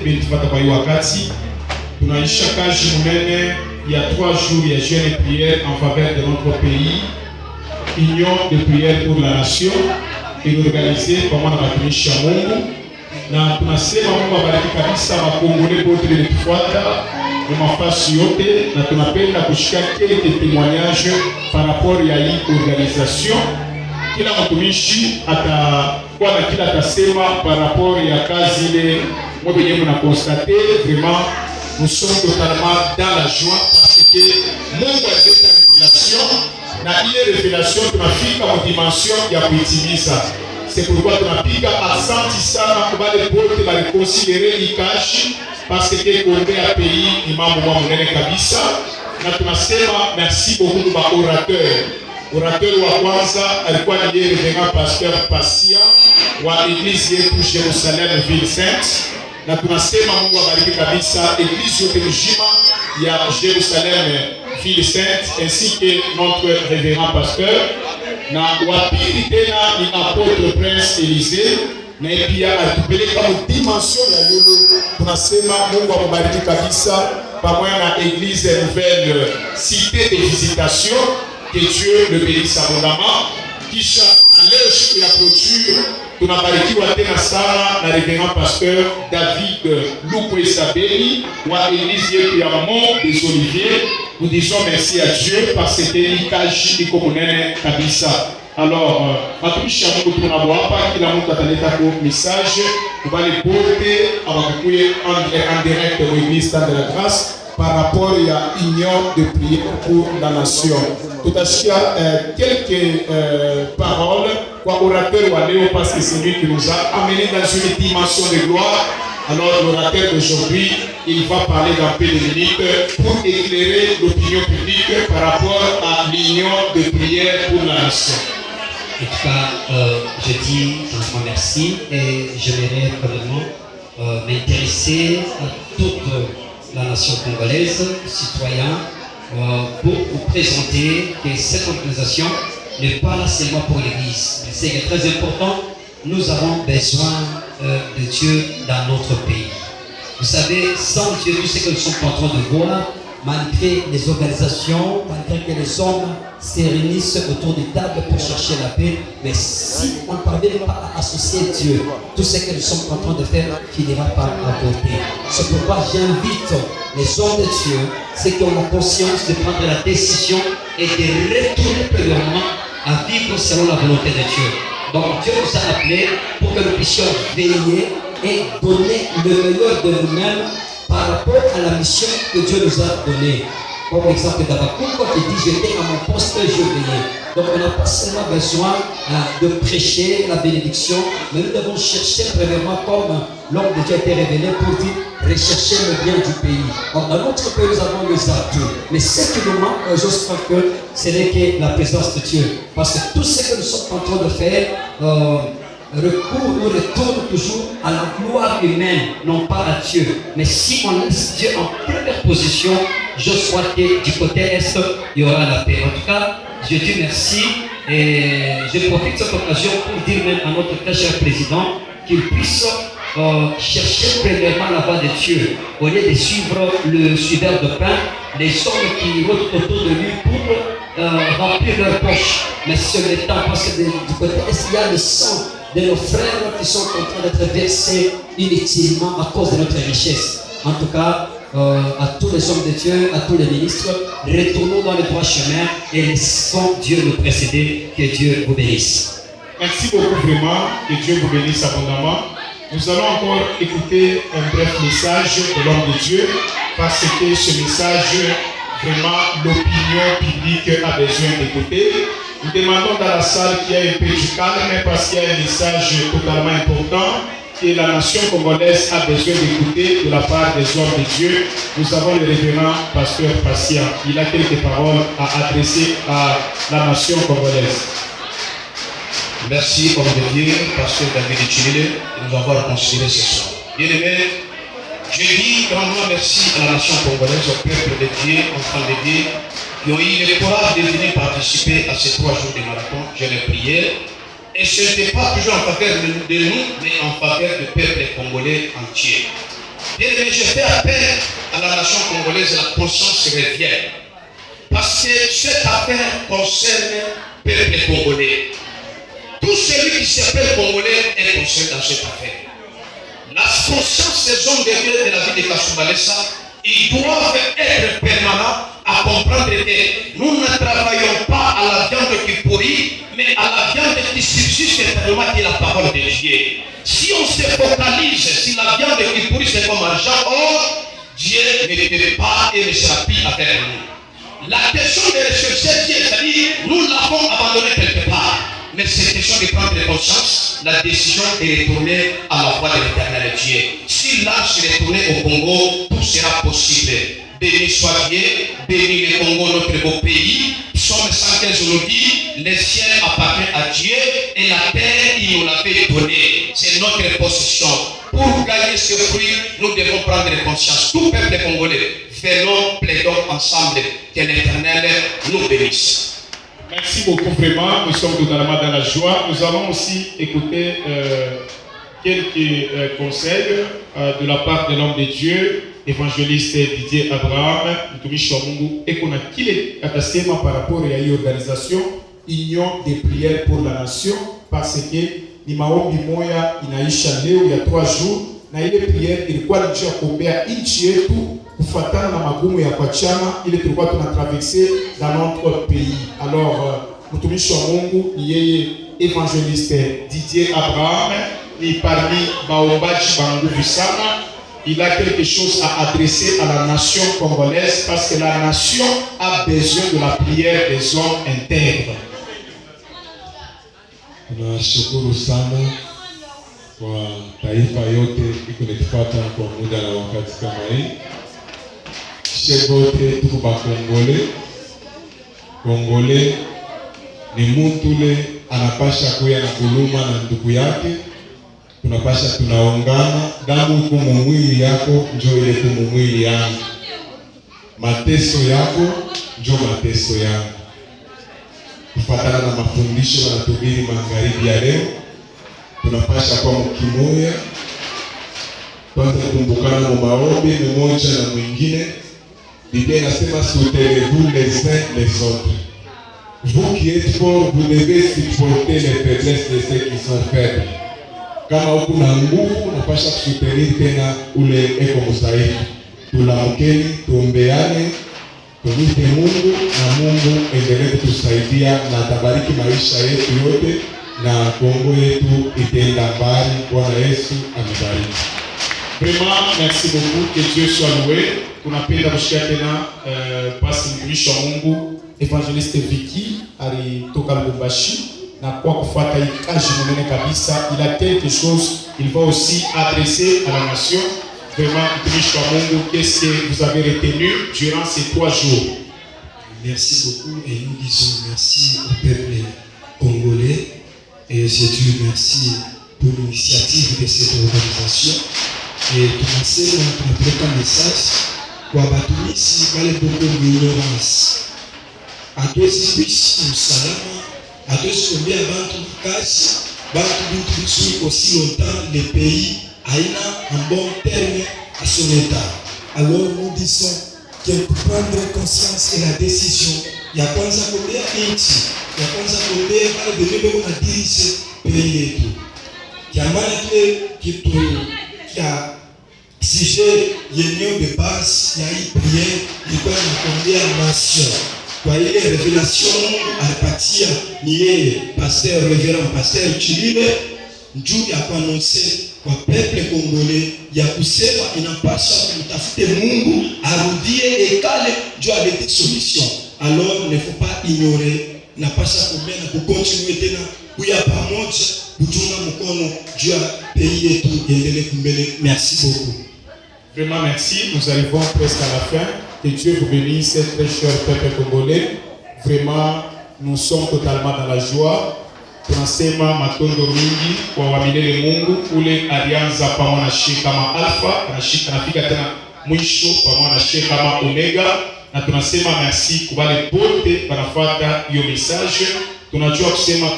mbele tupata kwa hiyo wakati. Tunaisha kazi munene ya 3 jours ya jeûne et prière en faveur de notre pays, union de prière pour la nation, iliorganisée pamoja na watumishi wa Mungu, na tunasema Mungu abariki kabisa Wakongole wote walitufuata kwa mafasi yote, na tunapenda kushika quelques témoignages par rapport ya hii organisation. Kila mtumishi atakuwa na kila atasema par rapport ya kazi ile mmoja yenu na constater vraiment nous sommes totalement dans la joie parce que Mungu alileta révélation na ile révélation tunafika mu dimension ya kuitimiza. C'est pourquoi tunapiga asante sana kwa wale wote waliconsidérer ikashi parce que kuombea pays ni mambo mwanene kabisa, na tunasema merci beaucoup kwa orateur. Orateur wa kwanza alikuwa ni Reverend Pasteur Patient wa Église yetu Jerusalem Ville Sainte, na tunasema Mungu abariki kabisa Église yote mzima ya Jerusalem Ville Sainte ainsi que notre Reverend Pasteur, na wapili tena ni Apôtre Prince Élisée, na pia atupeleka mu dimension ya lolo. Tunasema Mungu amubariki kabisa pamoja na Église Nouvelle Cité de Visitation. Que Dieu le bénisse abondamment. Kisha na leo siku ya clôture tunabarikiwa tena sana na Reverend Pasteur David Lukwesabeli wa Église yetu ya Mont des Oliviers. Nous disons merci à Dieu parce que ikaji iko munene kabisa. Alors matumishi ya Mungu tunabo hapa, kila mtu ataleta kwa message kubali pote abakuye en direct au Église de la Grâce par rapport à union de prière pour la nation. Tout à quelques paroles pour l'orateur Waléo parce que c'est lui qui nous a amenés dans une dimension de gloire. Alors l'orateur d'aujourd'hui, il va parler dans peu de minutes pour éclairer l'opinion publique par rapport à l'union de prière pour la nation. En tout cas, je dis un grand merci et j'aimerais vraiment m'intéresser à toute la nation congolaise, citoyens, pour vous présenter que cette organisation n'est pas là seulement pour l'Église. C'est très important, nous avons besoin de Dieu dans notre pays. Vous savez, sans Dieu, tout ce que nous sommes en train de voir, malgré les organisations, malgré que les hommes se réunissent autour des tables pour chercher la paix, mais si on ne parvient pas à associer Dieu, tout ce que nous sommes en train de faire finira par avorter. C'est pourquoi j'invite les hommes de Dieu, ceux qui ont la conscience de prendre la décision et de retourner premièrement à vivre selon la volonté de Dieu. Donc Dieu nous a appelés pour que nous puissions veiller et donner le meilleur de nous-mêmes par rapport à la mission que Dieu nous a donnée. Comme l'exemple d'Abakouk qui dit j'étais à mon poste, je veillais. Donc on n'a pas seulement besoin de prêcher la bénédiction, mais nous devons chercher premièrement, comme l'homme de Dieu a été révélé, pour dire rechercher le bien du pays. Donc dans notre pays nous avons les atouts, mais ce qui nous manque, j'ose croire que ce n'est que la présence de Dieu. Parce que tout ce que nous sommes en train de faire retourne toujours à la gloire humaine, non pas à Dieu. Mais si on laisse Dieu en première position, je crois que du côté est, il y aura la paix. En tout cas, je dis merci et je profite de cette occasion pour dire même à notre très cher président qu'il puisse chercher premièrement la voie de Dieu au lieu de suivre le suiveur de pain, les hommes qui roulent autour de lui pour remplir leur poche. Mais c'est le temps parce que du côté est, il y a le sang de nos frères qui sont en train d'être versés inutilement à cause de notre richesse. En tout cas, à tous les hommes de Dieu, à tous les ministres, retournons dans le droit chemin et laissons Dieu nous précéder. Que Dieu vous bénisse. Merci beaucoup vraiment, que Dieu vous bénisse abondamment. Nous allons encore écouter un bref message de l'homme de Dieu parce que ce message, vraiment, l'opinion publique a besoin d'écouter. Nous demandons dans la salle qu'il y ait un peu du calme parce qu'il y a un message totalement important que la nation congolaise a besoin d'écouter de la part des hommes de Dieu. Nous avons le révérend Pasteur Patient. Il a quelques paroles à adresser à la nation congolaise. Merci, homme de Dieu, Pasteur David Chile, de nous avoir considéré ce soir. Bien-aimés, je dis grandement merci à la nation congolaise, au peuple de Dieu, enfants de Dieu, qui ont eu le courage de venir participer à ces 3 jours de marathon, jeûne et prière. Et ce n'était pas toujours en faveur de nous, mais en faveur du peuple congolais entier. Bien aimé, je fais appel à la nation congolaise, la conscience revienne. Parce que cette affaire concerne le peuple congolais. Tout celui qui s'appelle congolais est concerné dans cette affaire. La conscience des hommes de Dieu de la vie de Kasumbalesa, ils doivent être permanents à comprendre que nous ne travaillons pas à la viande qui pourrit, mais à la viande qui subsiste éternellement, qui est la parole de Dieu. Si on se focalise sur la viande qui pourrit, c'est comme argent, or, Dieu ne peut pas et ne sera plus avec nous. La question de rechercher Dieu, c'est-à-dire, nous l'avons abandonné quelque part. Mais c'est question de prendre conscience, la décision est retourner à la voie de l'éternel Dieu. Si l'âme se retourne au Congo, tout sera possible. Béni soit Dieu, béni le Congo, notre beau pays. Psaume 115 nous dit, le ciel appartient à Dieu et la terre, il nous l'avait donnée. C'est notre possession. Pour gagner ce fruit, nous devons prendre conscience. Tout peuple congolais, venons, plaidons ensemble, que l'Éternel nous bénisse. Merci beaucoup, vraiment. Nous sommes totalement dans la joie. Nous allons aussi écouter quelques conseils de la part de l'homme de Dieu, évangéliste Didier Abraham, mtumishi wa Mungu. Et qu'on a kile atasema par rapport à l'organisation Union des prières pour la nation, parce que ni maombi moya inaisha leo ya 3 jours, na ile prière ilikuwa ni ya kuombea nchi yetu kufuatana na magumu ya kwa chama ile tulikuwa tunatraverser dans notre pays. Alors mtumishi wa Mungu ni yeye évangéliste Didier Abraham, ni parmi baombaji banguvu sana. Il a quelque chose à adresser à la nation congolaise parce que la nation a besoin de la prière des hommes intègres. Tunashukuru sana kwa taifa yote iko natufuata kwa muda na wakati kama hii. Shebote tuko ba Kongole ni mtu ule anapasha kuya na kuluma na ndugu yake. Tunapasha tunaungana, damu iko mwili yako njoo ile kwa mwili yangu. Mateso yako njoo mateso yangu. Kufuatana na mafundisho yanatubiri magharibi ya leo, tunapasha kwa mkimoya kwanza kukumbukana na maombi mmoja na mwingine. Biblia inasema soutenez-vous les uns les autres. Vous qui êtes forts, vous devez supporter les faiblesses de ceux qui sont faibles. Kama uko na nguvu unapasha kusoutenir tena ule eko msaifu. Tulamkeni, tuombeane, tumwite Mungu na Mungu endelee kutusaidia na atabariki maisha yetu yote na Kongo yetu itaenda mbali. Bwana Yesu amebariki. Vraiment, merci beaucoup, que Dieu soit loué. Tunapenda kushia tena basi mtumishi wa Mungu Evangeliste Vicky alitoka Lubumbashi na kwa kufuata hii kazi mwenene kabisa, il a quelque chose il va aussi adresser à la nation. Vraiment, mtumishi wa Mungu, qu'est-ce que vous avez retenu durant ces 3 jours? Merci beaucoup et nous disons merci au peuple congolais et je dis merci pour l'initiative de cette organisation. Et tunasema tunapeleka message kwa batumishi wale boko ignorance. Hatuwezi kuishi msalama, hatuwezi kuambia bantu kazi, bantu bintu bisui aussi longtemps le pays aina un bon terme à son état. Alors nous disons que pour prendre conscience et la décision ya kwanza kuombea nchi, ya kwanza kuombea wale benye beko na dirige pays yetu. Jamani kile kitu kia sujet yenyewe de base ya hii prière ilikuwa inakuambia nation. Kwa ile revelation alipatia ni yeye pasteur reverend pasteur Chilile njuu ya kuannoncer kwa peuple congolais ya kusema inapaswa kumtafute Mungu arudie ekale juu alete solution. Alors ne faut pas ignorer, napasha kumena kukontinue tena kuya pamoja kutunga mkono juu ya pays yetu endelee kumbele. Merci beaucoup. Vraiment merci, nous arrivons presque à la fin. Que Dieu vous bénisse, très cher peuple congolais. Vraiment, nous sommes totalement dans la joie. Tunasema matondo mingi kwa wamilele Mungu ule alianza pamoja na Sheikh kama Alpha, anafika tena mwisho pamoja na Sheikh kama Omega, na tunasema merci kwa wale wote wanafuata hiyo message. Tunajua kusema